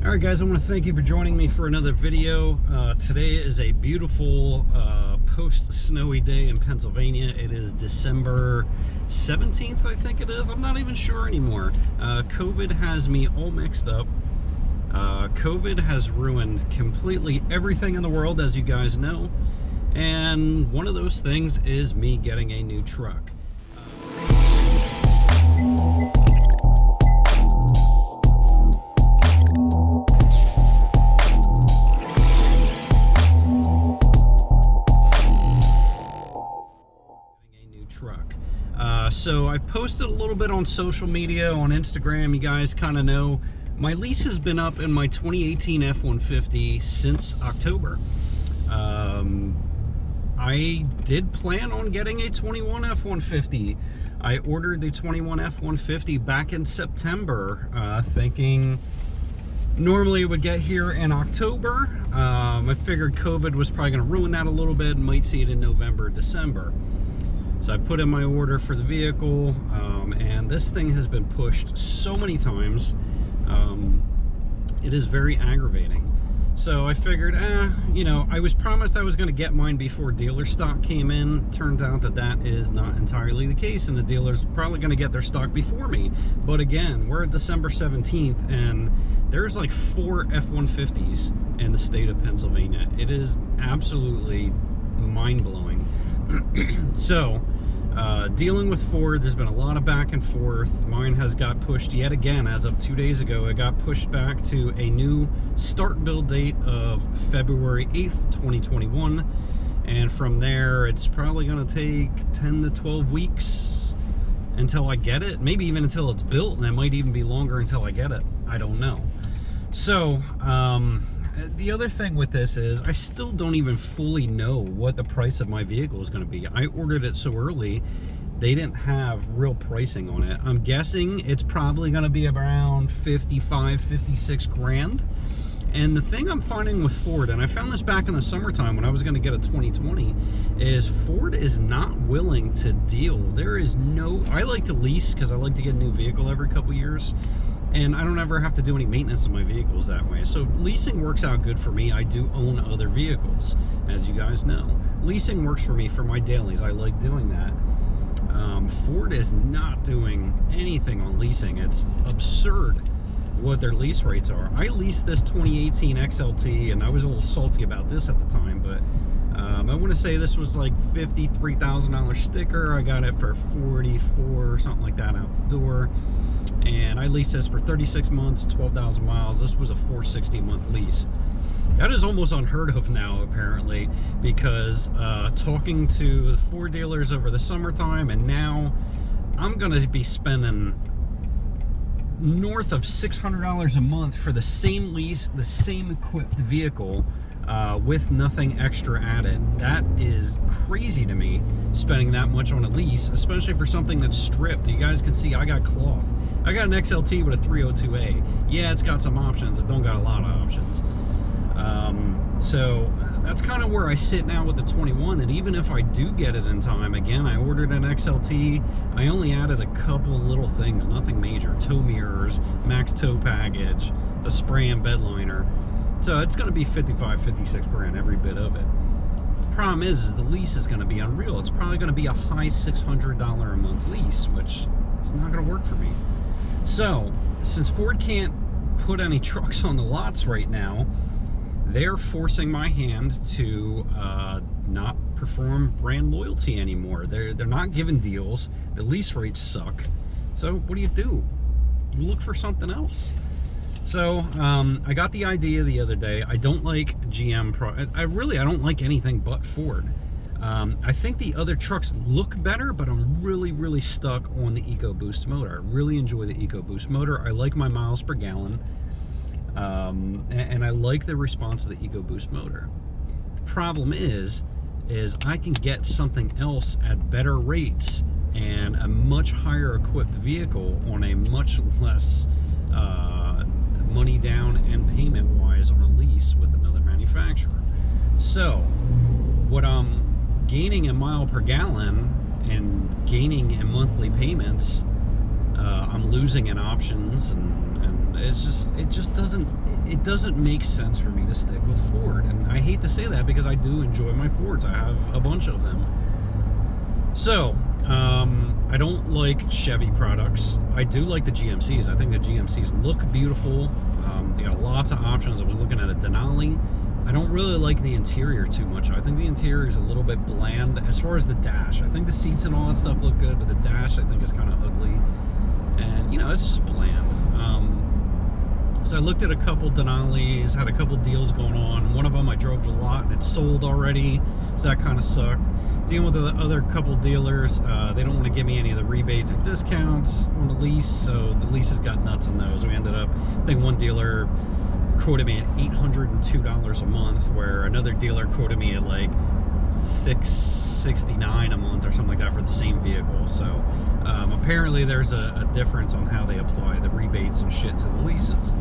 Alright guys, I want to thank you for joining me for another video. Today is a beautiful post-snowy day in Pennsylvania. It is December 17th, I think it is. I'm not even sure anymore. COVID has me all mixed up. COVID has ruined completely everything in the world, as you guys know. And one of those things is me getting a new truck. So I've posted a little bit on social media, on Instagram. You guys kind of know my lease has been up in my 2018 F150 since October. I did plan on getting a 21 F150. I ordered the 21 F150 back in September, thinking normally it would get here in October. I figured COVID was probably going to ruin that a little bit, might see it in November, December. So I put in my order for the vehicle, and this thing has been pushed so many times. It is very aggravating. So I figured, you know, I was promised I was going to get mine before dealer stock came in. Turns out that that is not entirely the case, and the dealer's probably going to get their stock before me. But again, we're at December 17th, and there's like 4 F-150s in the state of Pennsylvania. It is absolutely mind-blowing. So, dealing with Ford, there's been a lot of back and forth. Mine has got pushed yet again. As of 2 days ago, it got pushed back to a new start build date of February 8th, 2021. And from there, it's probably going to take 10 to 12 weeks until I get it. Maybe even until it's built, and it might even be longer until I get it. I don't know. So, the other thing with this is I still don't even fully know what the price of my vehicle is going to be. I ordered it so early, they didn't have real pricing on it. I'm guessing it's probably going to be around 55, 56 grand. And the thing I'm finding with Ford, and I found this back in the summertime when I was going to get a 2020, is Ford is not willing to deal. There is no, I like to lease because I like to get a new vehicle every couple years. And I don't ever have to do any maintenance on my vehicles that way. So leasing works out good for me. I do own other vehicles, as you guys know. Leasing works for me for my dailies. I like doing that. Ford is not doing anything on leasing. It's absurd what their lease rates are. I leased this 2018 XLT, and I was a little salty about this at the time, but I want to say this was like $53,000 sticker. I got it for 44, something like that out the door. And I leased this for 36 months, 12,000 miles. This was a 460 month lease. That is almost unheard of now, apparently, because talking to the Ford dealers over the summertime, and now I'm going to be spending north of $600 a month for the same lease, the same equipped vehicle, with nothing extra added. That is crazy to me, spending that much on a lease, especially for something that's stripped. You guys can see I got cloth. I got an XLT with a 302A. Yeah, it's got some options. It don't got a lot of options. So that's kind of where I sit now with the 21, that even if I do get it in time, again, I ordered an XLT. I only added a couple little things, nothing major. Tow mirrors, max tow package, a spray and bed liner. So it's going to be 55, 56 grand, every bit of it. The problem is the lease is going to be unreal. It's probably going to be a high $600 a month lease, which is not going to work for me. So, since Ford can't put any trucks on the lots right now, they're forcing my hand to not perform brand loyalty anymore. They're not giving deals. The lease rates suck. So what do? You look for something else. So I got the idea the other day. I don't like GM. I don't like anything but Ford. I think the other trucks look better, but I'm really stuck on the EcoBoost motor. I really enjoy the EcoBoost motor. I like my miles per gallon, and I like the response of the EcoBoost motor. The problem is I can get something else at better rates and a much higher equipped vehicle on a much less money down and payment wise on a lease with another manufacturer. So what I'm gaining in mile per gallon and gaining in monthly payments, I'm losing in options and it just doesn't make sense for me to stick with Ford. And I hate to say that because I do enjoy my Fords. I have a bunch of them. So, I don't like Chevy products. I do like the GMCs. I think the GMCs look beautiful. They got lots of options. I was looking at a Denali. I don't really like the interior too much. I think the interior is a little bit bland as far as the dash. I think the seats and all that stuff look good, but the dash I think is kind of ugly. And, you know, it's just bland. So I looked at a couple Denalis, had a couple deals going on. One of them I drove a lot and it sold already, so that kind of sucked. Dealing with the other couple dealers, they don't want to give me any of the rebates or discounts on the lease, so the leases got nuts on those. We ended up, I think one dealer quoted me at $802 a month, where another dealer quoted me at like $669 a month or something like that for the same vehicle. So apparently there's a difference on how they apply the rebates and shit to the leases.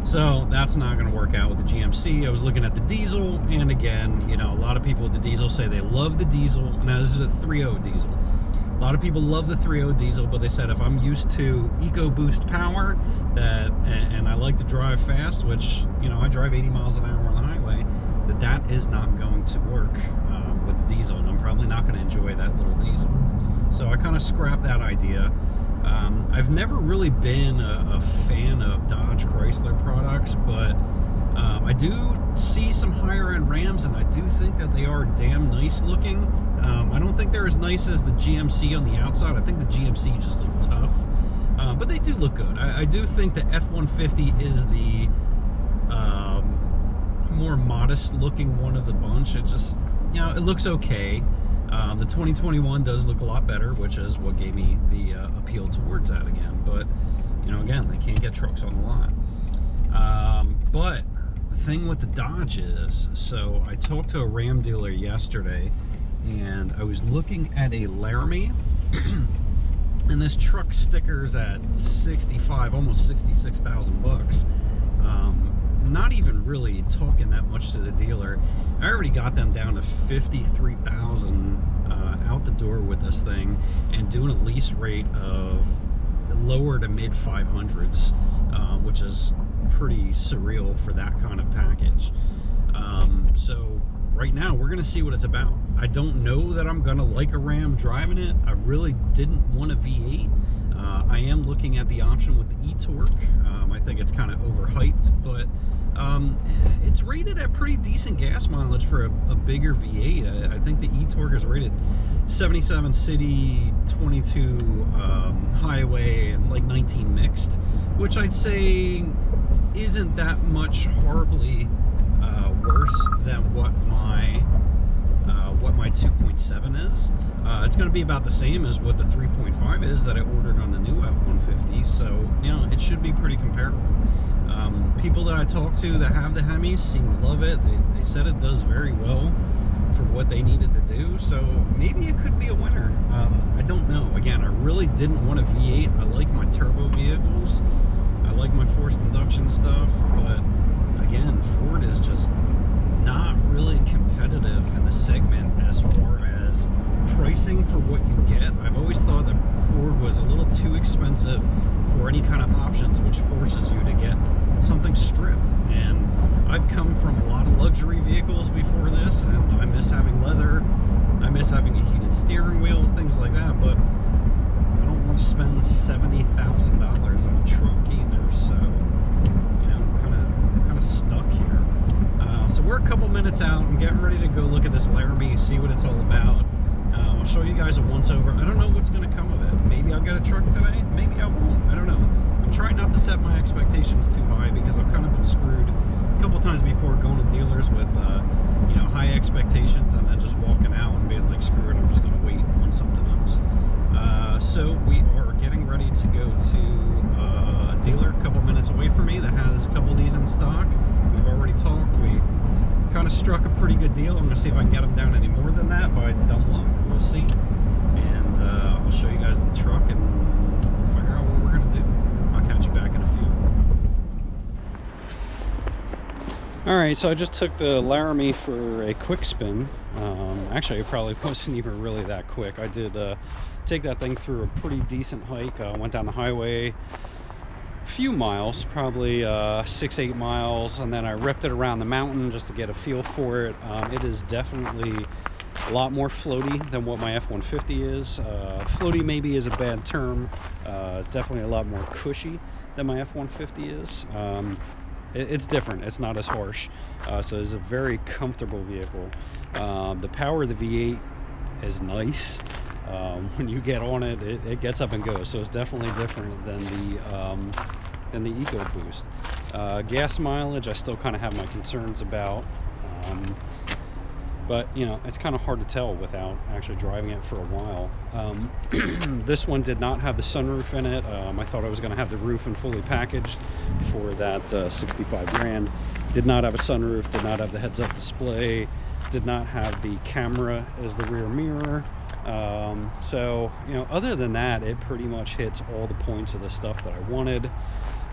So that's not going to work out with the GMC. I was looking at the diesel, and again, you know, a lot of people with the diesel say they love the diesel. Now this is a 3.0 diesel. A lot of people love the 3.0 diesel, but they said if I'm used to EcoBoost power and I like to drive fast, which, you know, I drive 80 miles an hour on the highway, that is not going to work with the diesel, and I'm probably not going to enjoy that little diesel. So I kind of scrapped that idea. I've never really been a fan of Dodge Chrysler products, but I do see some higher end Rams, and I do think that they are damn nice looking. I don't think they're as nice as the GMC on the outside. I think the GMC just look tough, but they do look good. I do think the F150 is the more modest looking one of the bunch. It just, you know, it looks okay. The 2021 does look a lot better, which is what gave me the appeal towards that again. But, you know, again, they can't get trucks on the lot. But the thing with the Dodge is, so I talked to a Ram dealer yesterday, and I was looking at a Laramie, and this truck stickers at 65, almost 66,000 bucks. Not even really talking that much to the dealer. I already got them down to 53,000 out the door with this thing, and doing a lease rate of lower to mid 500s, which is pretty surreal for that kind of package. So right now we're gonna see what it's about. I don't know that I'm gonna like a Ram driving it. I really didn't want a V8. I am looking at the option with the e-torque. I think it's kind of overhyped, but it's rated at pretty decent gas mileage for a bigger V8. I think the e-torque is rated 77 city, 22 highway, and like 19 mixed, which I'd say isn't that much horribly worse than what my 2.7 is. It's going to be about the same as what the 3.5 is that I ordered on the new F150, so, you know, it should be pretty comparable. People that I talk to that have the Hemis seem to love it. They said it does very well for what they needed to do, so maybe it could be a winner. I don't know. Again, I really didn't want a V8. I like my turbo vehicles. I like my forced induction stuff, but again, Ford is just not really competitive in the segment as far as pricing for what you get. I've always thought that Ford was a little too expensive for any kind of options, which forces you to get something stripped. And I've come from a lot of luxury vehicles before this, and I miss having leather, I miss having a heated steering wheel, things like that, but I don't want to spend $70,000 on a truck either, so, you know, kind of stuck here. So we're a couple minutes out. I'm getting ready to go look at this Laramie, see what it's all about. I'll show you guys a once-over. I don't know what's going to come of it. Maybe I'll get a truck today. Maybe I won't. I don't know. I'm trying not to set my expectations too high, because I've kind of been screwed a couple times before going to dealers with, you know, high expectations and then just walking out and being like, screw it, I'm just going to wait on something else. So we are getting ready to go to a dealer a couple minutes away from me that has a couple of these in stock. We've already talked. We kind of struck a pretty good deal. I'm going to see if I can get them down any more than that. By dumb luck, we'll see. And I'll show you guys the truck and figure out what we're going to do. I'll catch you back in a few. Alright, so I just took the Laramie for a quick spin. Actually, it probably wasn't even really that quick. I did take that thing through a pretty decent hike. Went down the highway, few miles, probably 6-8 miles, and then I ripped it around the mountain just to get a feel for it. It is definitely a lot more floaty than what my F-150 is. Floaty maybe is a bad term. It's definitely a lot more cushy than my F-150 is. It's different. It's not as harsh. So it's a very comfortable vehicle. The power of the V8 is nice. When you get on it, it gets up and goes. So it's definitely different than the EcoBoost. Gas mileage, I still kind of have my concerns about. But you know, it's kind of hard to tell without actually driving it for a while. This one did not have the sunroof in it. I thought I was going to have the roof and fully packaged for that 65 grand. Did not have a sunroof, did not have the heads-up display, did not have the camera as the rear mirror. So you know, other than that, it pretty much hits all the points of the stuff that I wanted.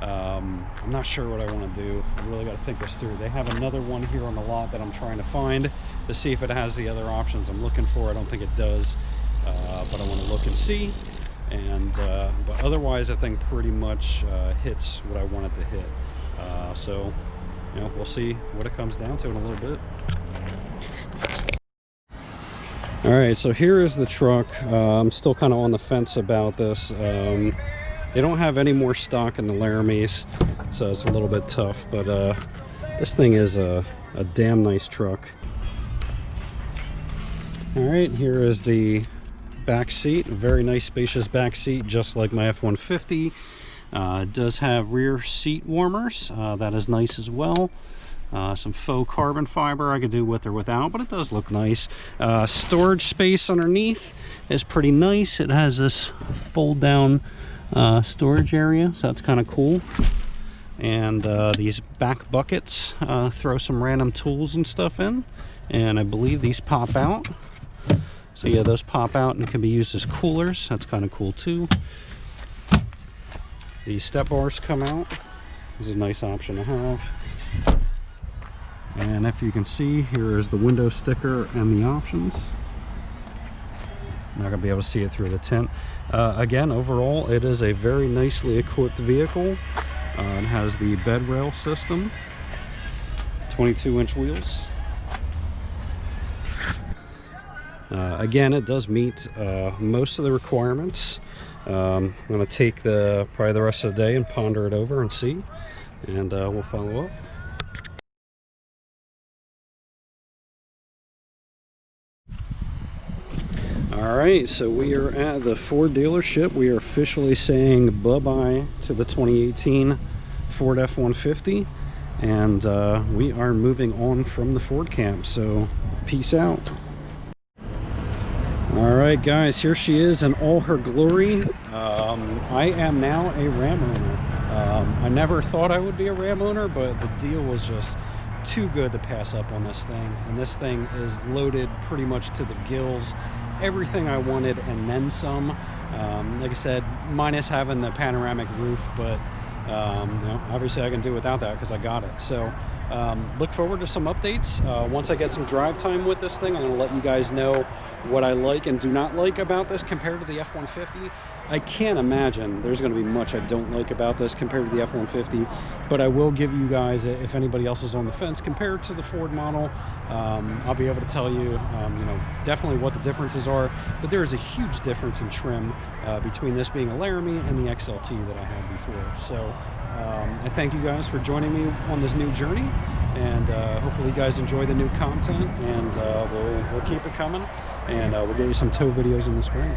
I'm not sure what I want to do. I really got to think this through. They have another one here on the lot that I'm trying to find to see if it has the other options I'm looking for. I don't think it does, but I want to look and see. And but otherwise, I think pretty much hits what I want it to hit. So you know, we'll see what it comes down to in a little bit. All right, so here is the truck. I'm still kind of on the fence about this. They don't have any more stock in the Laramies, so it's a little bit tough, but this thing is a damn nice truck. All right, here is the back seat. A very nice spacious back seat, just like my F-150. It does have rear seat warmers. That is nice as well. Some faux carbon fiber I could do with or without, but it does look nice. Storage space underneath is pretty nice. It has this fold down storage area, so that's kind of cool. And these back buckets throw some random tools and stuff in, and I believe these pop out. So yeah, those pop out and can be used as coolers. That's kind of cool too. The step bars come out. This is a nice option to have. And if you can see, here is the window sticker and the options. Not gonna be able to see it through the tint. Again, overall, it is a very nicely equipped vehicle. It has the bed rail system, 22-inch wheels. Again, it does meet most of the requirements. I'm gonna take probably the rest of the day and ponder it over and see, and we'll follow up. All right, so we are at the Ford dealership. We are officially saying bye-bye to the 2018 Ford F-150, and we are moving on from the Ford camp, so peace out. All right, guys, here she is in all her glory. I am now a Ram owner. I never thought I would be a Ram owner, but the deal was just too good to pass up on this thing, and this thing is loaded pretty much to the gills. Everything I wanted and then some. Like I said, minus having the panoramic roof, but you know, obviously I can do without that because I got it. So look forward to some updates. Once I get some drive time with this thing, I'm going to let you guys know what I like and do not like about this compared to the F-150. I can't imagine there's going to be much I don't like about this compared to the F-150, but I will give you guys, if anybody else is on the fence compared to the Ford model, I'll be able to tell you, you know, definitely what the differences are. But there is a huge difference in trim between this being a Laramie and the XLT that I had before. So I thank you guys for joining me on this new journey, and hopefully you guys enjoy the new content, and we'll keep it coming, and we'll get you some tow videos in the spring.